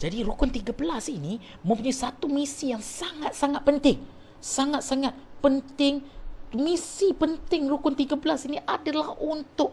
Jadi rukun 13 ini mempunyai satu misi yang sangat-sangat penting. Sangat-sangat penting. Misi penting rukun 13 ini adalah untuk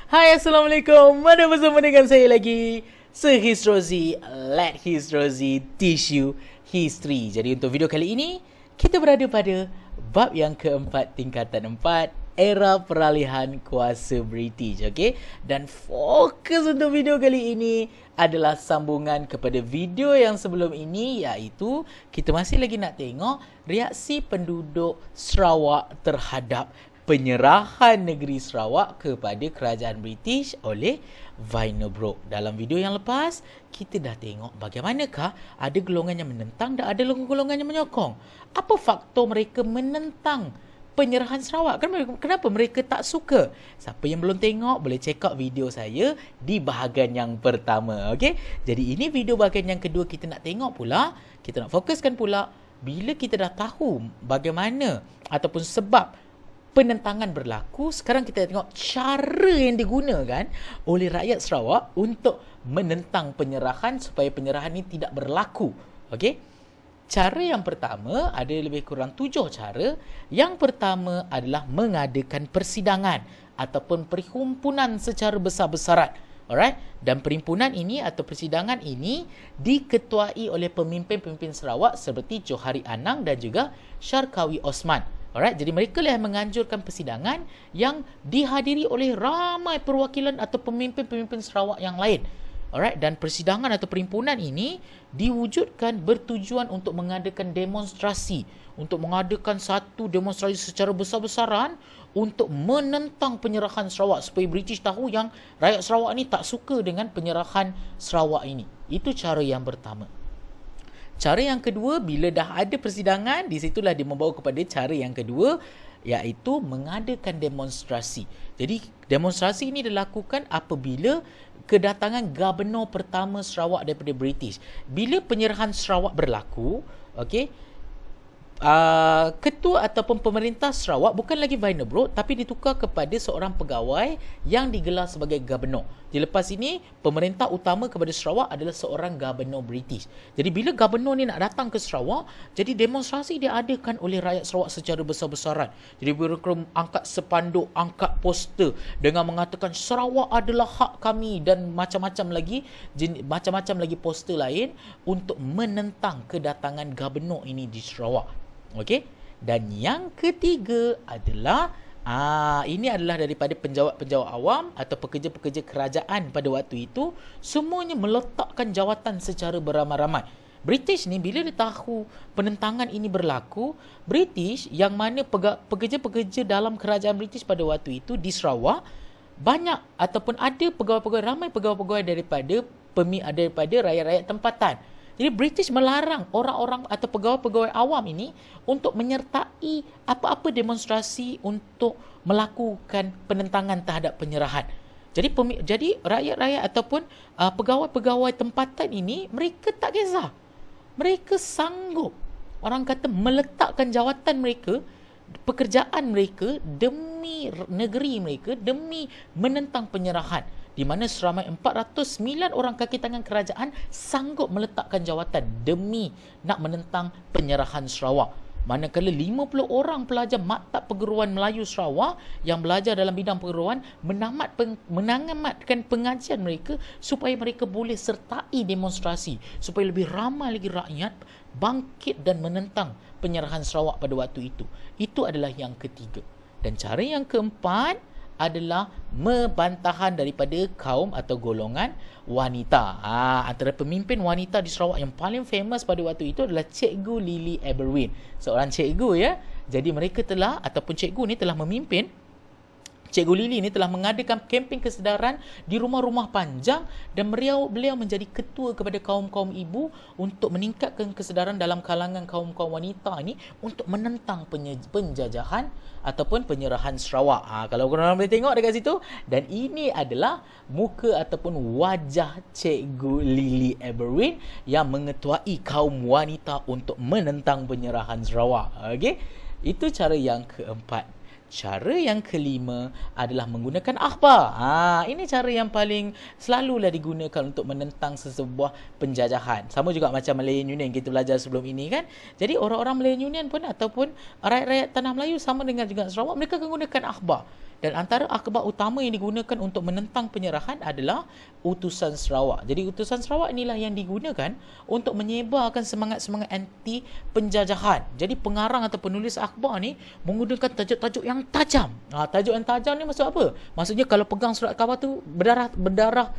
Hai, Assalamualaikum. Mana bersama dengan saya lagi, Sir Hisrozi. Let Hisrozi teach you history. Jadi untuk video kali ini, kita berada pada bab yang keempat tingkatan 4, era peralihan kuasa British. Okay? Dan fokus untuk video kali ini adalah sambungan kepada video yang sebelum ini, iaitu kita masih lagi nak tengok reaksi penduduk Sarawak terhadap penyerahan negeri Sarawak kepada kerajaan British oleh Vinebrook. Dalam video yang lepas, kita dah tengok bagaimanakah ada golongan yang menentang dan ada golongan yang menyokong. Apa faktor mereka menentang penyerahan Sarawak? Kenapa mereka tak suka? Siapa yang belum tengok, boleh check out video saya di bahagian yang pertama. Okay? Jadi ini video bahagian yang kedua, kita nak tengok pula, kita nak fokuskan pula, bila kita dah tahu bagaimana ataupun sebab penentangan berlaku, sekarang kita tengok cara yang digunakan oleh rakyat Sarawak untuk menentang penyerahan supaya penyerahan ini tidak berlaku. Okey? Cara yang pertama, ada lebih kurang 7 cara. Yang pertama adalah mengadakan persidangan ataupun perhimpunan secara besar-besaran. Alright? Dan perhimpunan ini atau persidangan ini diketuai oleh pemimpin-pemimpin Sarawak seperti Johari Anang dan juga Syarkawi Osman. Alright, jadi mereka lah yang menganjurkan persidangan yang dihadiri oleh ramai perwakilan atau pemimpin-pemimpin Sarawak yang lain. Alright, dan persidangan atau perhimpunan ini diwujudkan bertujuan untuk mengadakan demonstrasi, untuk mengadakan satu demonstrasi secara besar-besaran untuk menentang penyerahan Sarawak, supaya British tahu yang rakyat Sarawak ni tak suka dengan penyerahan Sarawak ini. Itu cara yang pertama. Cara yang kedua, bila dah ada persidangan, di situlah dia membawa kepada cara yang kedua, iaitu mengadakan demonstrasi. Jadi, demonstrasi ini dilakukan apabila kedatangan Gubernur pertama Sarawak daripada British. Bila penyerahan Sarawak berlaku, okey, ketua ataupun pemerintah Sarawak bukan lagi Vinebrook, tapi ditukar kepada seorang pegawai yang digelar sebagai Gubernur. Di lepas ini, pemerintah utama kepada Sarawak adalah seorang Gubernur British. Jadi bila Gubernur ni nak datang ke Sarawak, jadi demonstrasi diadakan oleh rakyat Sarawak secara besar-besaran. Jadi mereka angkat sepanduk, angkat poster dengan mengatakan Sarawak adalah hak kami dan macam-macam lagi poster lain untuk menentang kedatangan Gubernur ini di Sarawak. Okey, dan yang ketiga adalah ini adalah daripada penjawat-penjawat awam atau pekerja-pekerja kerajaan pada waktu itu, semuanya meletakkan jawatan secara beramai-ramai. British ni bila dia tahu penentangan ini berlaku, British yang mana pekerja-pekerja dalam kerajaan British pada waktu itu di Sarawak, banyak ataupun ada pegawai-pegawai, ramai pegawai-pegawai daripada rakyat-rakyat tempatan. Jadi British melarang orang-orang atau pegawai-pegawai awam ini untuk menyertai apa-apa demonstrasi untuk melakukan penentangan terhadap penyerahan. Jadi rakyat-rakyat ataupun pegawai-pegawai tempatan ini, mereka tak kisah. Mereka sanggup, orang kata, meletakkan jawatan mereka, pekerjaan mereka demi negeri mereka, demi menentang penyerahan. Di mana seramai 409 orang kaki tangan kerajaan sanggup meletakkan jawatan demi nak menentang penyerahan Sarawak. Manakala 50 orang pelajar Maktab Perguruan Melayu Sarawak yang belajar dalam bidang perguruan menamatkan pengajian mereka supaya mereka boleh sertai demonstrasi, supaya lebih ramai lagi rakyat bangkit dan menentang penyerahan Sarawak pada waktu itu. Itu adalah yang ketiga. Dan cara yang keempat adalah membantahan daripada kaum atau golongan wanita. Antara pemimpin wanita di Sarawak yang paling famous pada waktu itu adalah Cikgu Lily Aberwin. Seorang cikgu, ya. Jadi mereka telah, ataupun cikgu ni telah memimpin Cikgu Lily ni telah mengadakan kempen kesedaran di rumah-rumah panjang dan beliau menjadi ketua kepada kaum-kaum ibu untuk meningkatkan kesedaran dalam kalangan kaum-kaum wanita ini untuk menentang penjajahan ataupun penyerahan Sarawak. Kalau korang boleh tengok dekat situ, dan ini adalah muka ataupun wajah Cikgu Lily Aberwin yang mengetuai kaum wanita untuk menentang penyerahan Sarawak. Okey, itu cara yang keempat. Cara yang kelima adalah menggunakan akhbar. Ini cara yang paling selalulah digunakan untuk menentang sesebuah penjajahan. Sama juga macam Malayan Union kita belajar sebelum ini kan. Jadi orang-orang Malayan Union pun ataupun rakyat-rakyat Tanah Melayu sama dengan juga Sarawak, mereka akan gunakan akhbar. Dan antara akhbar utama yang digunakan untuk menentang penyerahan adalah Utusan Sarawak. Jadi Utusan Sarawak inilah yang digunakan untuk menyebarkan semangat-semangat anti penjajahan. Jadi pengarang atau penulis akhbar ni menggunakan tajuk-tajuk yang tajam. Tajuk yang tajam ni maksud apa? Maksudnya kalau pegang surat khabar tu berdarah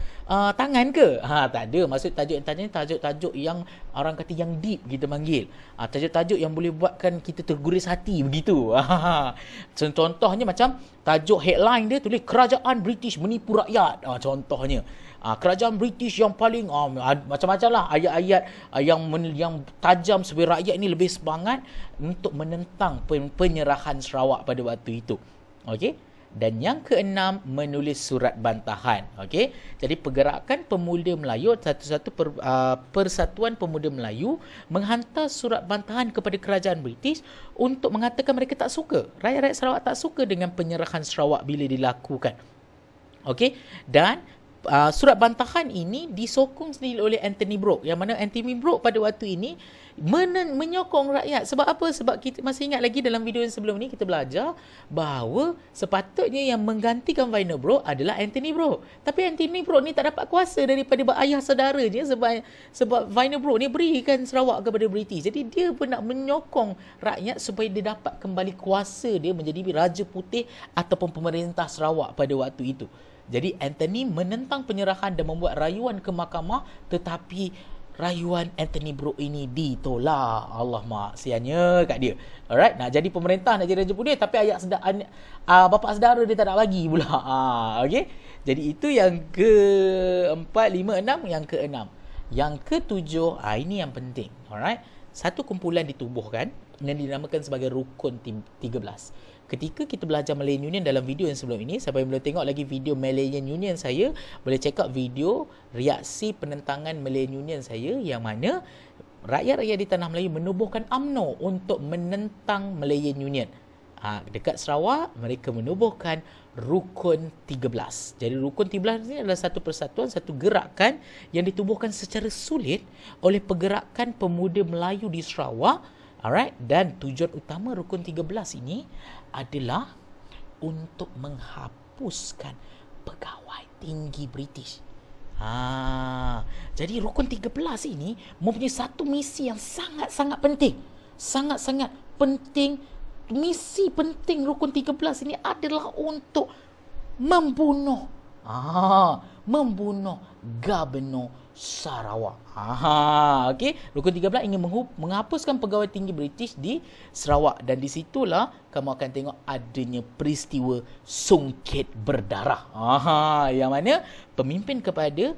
tangan ke? Tak ada. Maksud tajuk yang tajam ni tajuk-tajuk yang orang kata yang deep kita panggil. Tajuk-tajuk yang boleh buatkan kita terguris hati begitu. Contohnya macam tajuk headline dia tulis kerajaan British menipu rakyat. Contohnya kerajaan British yang paling macam-macam lah ayat-ayat yang tajam supaya rakyat ni lebih semangat untuk menentang penyerahan Sarawak pada waktu itu. Okey. Dan yang keenam, menulis surat bantahan. Okey. Jadi pergerakan pemuda Melayu, Persatuan Pemuda Melayu menghantar surat bantahan kepada kerajaan British untuk mengatakan mereka tak suka, rakyat-rakyat Sarawak tak suka dengan penyerahan Sarawak bila dilakukan. Okey. Dan surat bantahan ini disokong sendiri oleh Anthony Brooke, yang mana Anthony Brooke pada waktu ini menyokong rakyat. Sebab apa? Sebab kita masih ingat lagi dalam video yang sebelum ni kita belajar bahawa sepatutnya yang menggantikan Vinor Brooke adalah Anthony Brooke. Tapi Anthony Brooke ni tak dapat kuasa daripada ayah saudaranya sebab Vinor Brooke ni berikan Sarawak kepada British. Jadi dia pun nak menyokong rakyat supaya dia dapat kembali kuasa dia menjadi Raja Putih ataupun pemerintah Sarawak pada waktu itu. Jadi Anthony menentang penyerahan dan membuat rayuan ke mahkamah, tetapi rayuan Anthony Brooke ini ditolak. Allah maksiannya kat dia. Alright, nak jadi pemerintah, nak jadi Raja Putih, tapi bapa saudara dia tak nak bagi pula. Okey. Jadi itu yang keempat, 5, 6, yang keenam. Yang ketujuh, ini yang penting. Alright. Satu kumpulan ditubuhkan yang dinamakan sebagai Rukun 13. Ketika kita belajar Malayan Union dalam video yang sebelum ini, siapa yang belum tengok lagi video Malayan Union saya, boleh check out video reaksi penentangan Malayan Union saya yang mana rakyat-rakyat di Tanah Melayu menubuhkan UMNO untuk menentang Malayan Union. Dekat Sarawak, mereka menubuhkan Rukun 13. Jadi Rukun 13 ini adalah satu persatuan, satu gerakan yang ditubuhkan secara sulit oleh pergerakan pemuda Melayu di Sarawak. Alright, dan tujuan utama Rukun 13 ini adalah untuk menghapuskan pegawai tinggi British. Jadi Rukun 13 ini mempunyai satu misi yang sangat-sangat penting. Sangat-sangat penting. Misi penting Rukun 13 ini adalah untuk membunuh Gubernur Sarawak. Okey, Rukun 13 ingin menghapuskan pegawai tinggi British di Sarawak, dan di situlah kamu akan tengok adanya peristiwa sungkit berdarah. Yang mana pemimpin kepada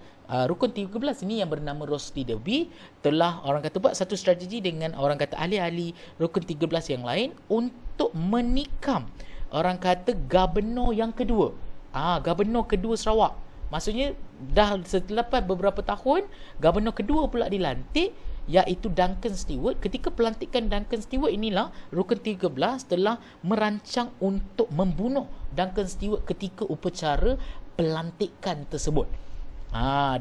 Rukun 13 ini yang bernama Rosli Derby telah orang kata buat satu strategi dengan orang kata ahli-ahli Rukun 13 yang lain untuk menikam orang kata Gubernur yang kedua. Gubernur kedua Sarawak. Maksudnya dah selepas beberapa tahun Gubernur kedua pula dilantik, iaitu Duncan Stewart. Ketika pelantikan Duncan Stewart inilah Rukun 13 telah merancang untuk membunuh Duncan Stewart ketika upacara pelantikan tersebut.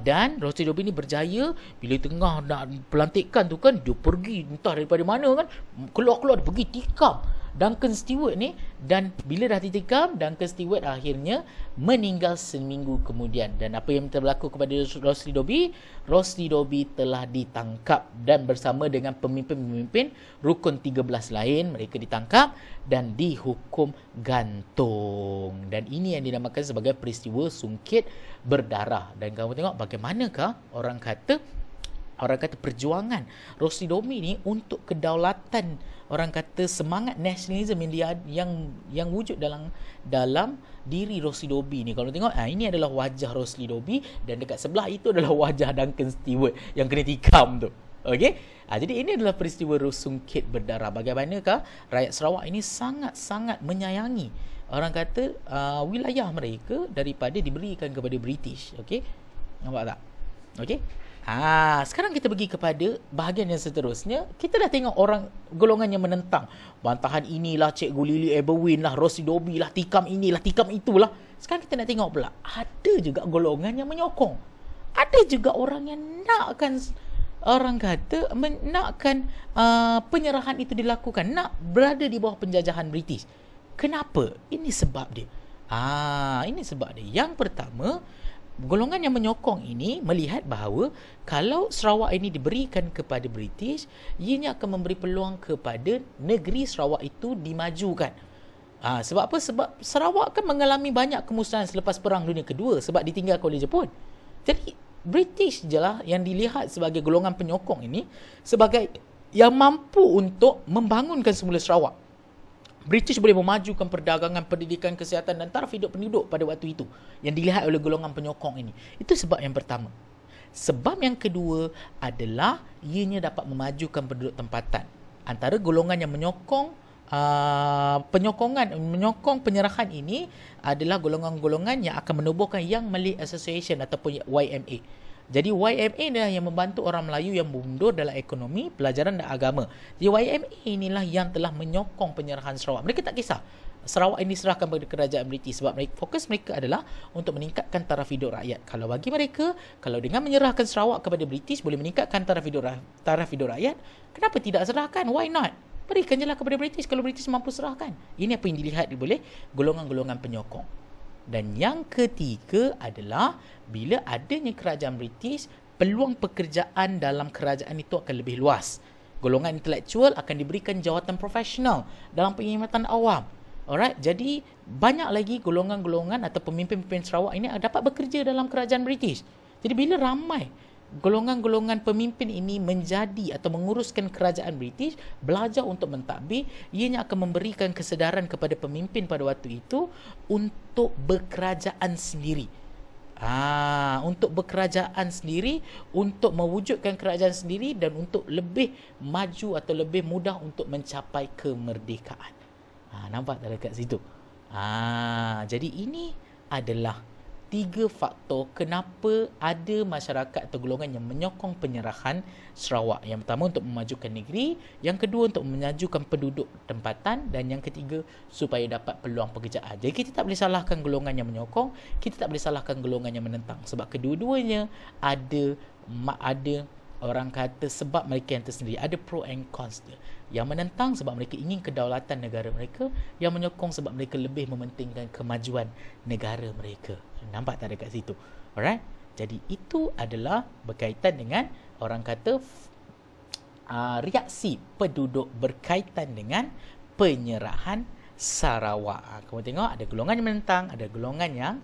Dan Rosli Derby ni berjaya. Bila tengah nak pelantikan tu kan, dia pergi entah daripada mana kan, keluar-keluar dia pergi tikam Duncan Stewart ni, dan bila dah ditikam, Duncan Stewart akhirnya meninggal seminggu kemudian. Dan apa yang berlaku kepada Rosli Derby? Rosli Derby telah ditangkap dan bersama dengan pemimpin-pemimpin Rukun 13 lain, mereka ditangkap dan dihukum gantung. Dan ini yang dinamakan sebagai peristiwa sungkit berdarah. Dan kamu tengok bagaimanakah orang kata orang kata perjuangan Rosli Domi ni untuk kedaulatan, orang kata semangat nasionalisme yang wujud dalam diri Rosli Domi ni. Kalau tengok, ini adalah wajah Rosli Domi dan dekat sebelah itu adalah wajah Duncan Stewart yang kena tikam tu. Okey. Jadi ini adalah peristiwa sungkit berdarah. Bagaimanakah rakyat Sarawak ini sangat-sangat menyayangi, orang kata, wilayah mereka daripada diberikan kepada British. Okey. Nampak tak? Okey. Sekarang kita pergi kepada bahagian yang seterusnya. Kita dah tengok orang golongan yang menentang. Bantahan inilah Cikgu Lily Eberwin lah, Rosli Domi lah, tikam inilah, tikam itulah. Sekarang kita nak tengok pula, ada juga golongan yang menyokong. Ada juga orang yang nakkan, orang kata, nakkan penyerahan itu dilakukan, nak berada di bawah penjajahan British. Kenapa? Ini sebab dia. Ini sebab dia. Yang pertama, golongan yang menyokong ini melihat bahawa kalau Sarawak ini diberikan kepada British, ianya akan memberi peluang kepada negeri Sarawak itu dimajukan. Sebab apa? Sebab Sarawak kan mengalami banyak kemusnahan selepas Perang Dunia Kedua sebab ditinggalkan oleh Jepun. Jadi British je lah yang dilihat sebagai golongan penyokong ini sebagai yang mampu untuk membangunkan semula Sarawak. British boleh memajukan perdagangan, pendidikan, kesihatan dan taraf hidup penduduk pada waktu itu yang dilihat oleh golongan penyokong ini. Itu sebab yang pertama. Sebab yang kedua adalah ianya dapat memajukan penduduk tempatan. Antara golongan yang menyokong menyokong penyerahan ini adalah golongan-golongan yang akan menubuhkan Young Malay Association ataupun YMA. Jadi YMA adalah yang membantu orang Melayu yang mundur dalam ekonomi, pelajaran dan agama. Jadi YMA inilah yang telah menyokong penyerahan Sarawak. Mereka tak kisah Sarawak ini serahkan kepada kerajaan British sebab fokus mereka adalah untuk meningkatkan taraf hidup rakyat. Kalau bagi mereka, kalau dengan menyerahkan Sarawak kepada British boleh meningkatkan taraf hidup rakyat, kenapa tidak serahkan? Why not? Berikan je lah kepada British kalau British mampu serahkan. Ini apa yang dilihat oleh golongan-golongan penyokong. Dan yang ketiga adalah bila adanya kerajaan British, peluang pekerjaan dalam kerajaan itu akan lebih luas. Golongan intelektual akan diberikan jawatan profesional dalam perkhidmatan awam. Alright, jadi banyak lagi golongan-golongan atau pemimpin-pemimpin Sarawak ini dapat bekerja dalam kerajaan British. Jadi bila ramai golongan-golongan pemimpin ini menjadi atau menguruskan kerajaan British, belajar untuk mentadbir, ianya akan memberikan kesedaran kepada pemimpin pada waktu itu untuk berkerajaan sendiri. Untuk berkerajaan sendiri, untuk mewujudkan kerajaan sendiri dan untuk lebih maju atau lebih mudah untuk mencapai kemerdekaan. Nampak tak dekat situ? Jadi ini adalah 3 faktor kenapa ada masyarakat atau golongan yang menyokong penyerahan Sarawak. Yang pertama untuk memajukan negeri, yang kedua untuk memajukan penduduk tempatan dan yang ketiga supaya dapat peluang pekerjaan. Jadi kita tak boleh salahkan golongan yang menyokong, kita tak boleh salahkan golongan yang menentang sebab kedua-duanya ada orang kata sebab mereka yang tersendiri, ada pro and cons dia. Yang menentang sebab mereka ingin kedaulatan negara mereka, yang menyokong sebab mereka lebih mementingkan kemajuan negara mereka. Nampak tak dekat situ? Alright? Jadi itu adalah berkaitan dengan orang kata reaksi penduduk berkaitan dengan penyerahan Sarawak. Kamu tengok ada golongan yang menentang, ada golongan yang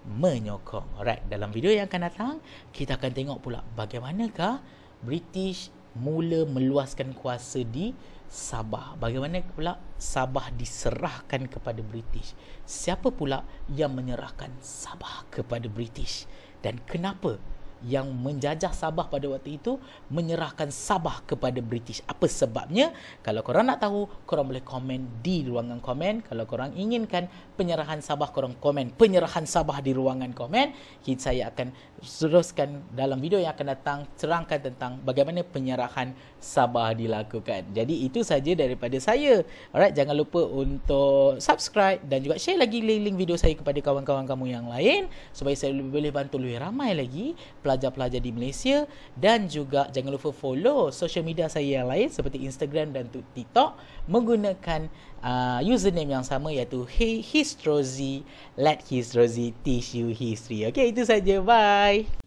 menyokong. Alright, dalam video yang akan datang kita akan tengok pula bagaimanakah British mula meluaskan kuasa di Sabah. Bagaimana pula Sabah diserahkan kepada British? Siapa pula yang menyerahkan Sabah kepada British? Dan kenapa yang menjajah Sabah pada waktu itu menyerahkan Sabah kepada British? Apa sebabnya? Kalau korang nak tahu, korang boleh komen di ruangan komen. Kalau korang inginkan penyerahan Sabah, korang komen penyerahan Sabah di ruangan komen. Saya akan teruskan dalam video yang akan datang, terangkan tentang bagaimana penyerahan Sabah dilakukan. Jadi itu saja daripada saya. Alright, jangan lupa untuk subscribe dan juga share lagi link video saya kepada kawan-kawan kamu yang lain supaya saya boleh bantu lebih ramai lagi pelajar-pelajar di Malaysia. Dan juga jangan lupa follow social media saya yang lain seperti Instagram dan TikTok menggunakan username yang sama iaitu Histrozi. Let Histrozi teach you history. Okay, itu saja. Bye.